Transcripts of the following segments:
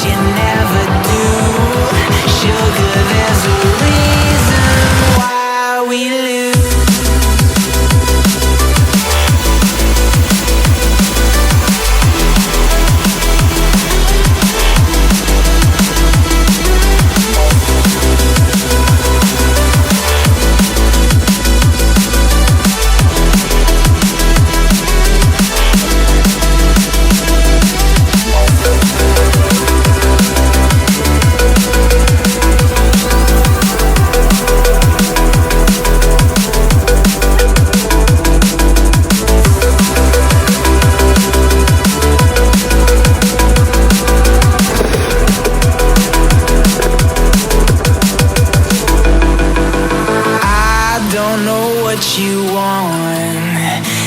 you never do. Sugar, there's a reason why we lose.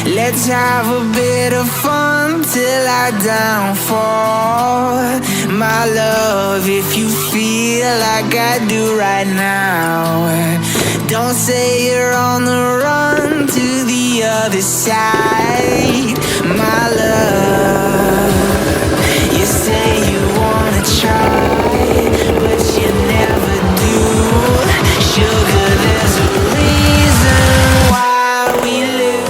Let's have a bit of fun till I downfall. My love, if you feel like I do right now, don't say you're on the run to the other side. My love, you say you wanna try, but you never do. Sugar, there's a reason why we live.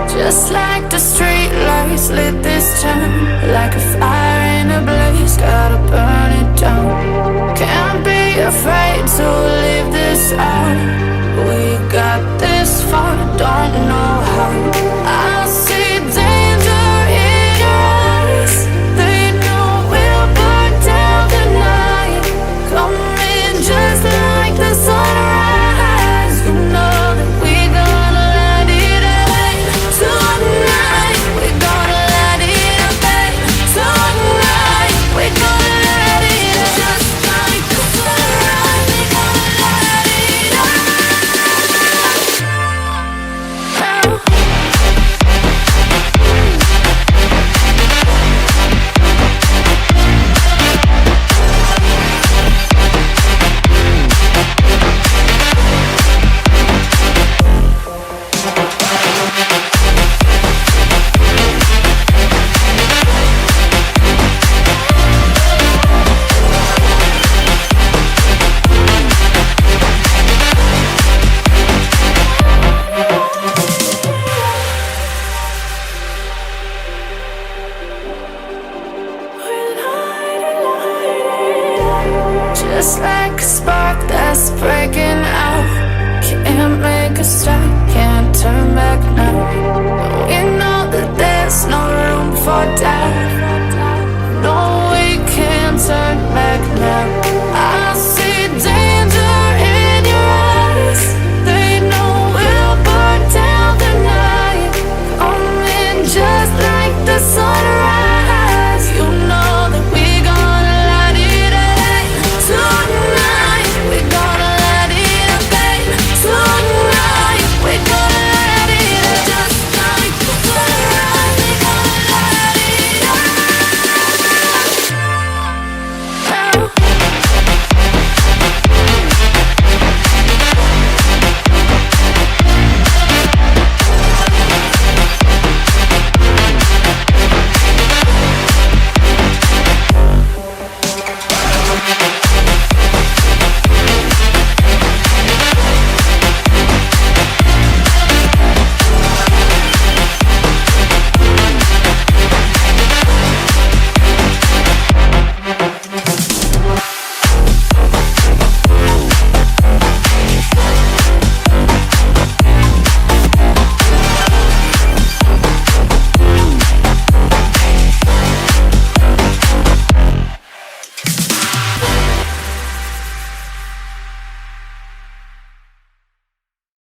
Just like the street lights lit this town, like a fire in a blaze, gotta burn it down. Can't be afraid to leave this out. We got this far, don't know how. I see danger in your eyes. They know we'll burn down the night. Coming just like the sunrise. You know that we're gonna let it rain. Tonight we're gonna let it rain. Tonight we're gonna let it rain. Just like the sunrise, we're gonna let it rain. Just like a spark that's breaking out. Can't make a stop, can't turn back now. We know that there's no room for doubt.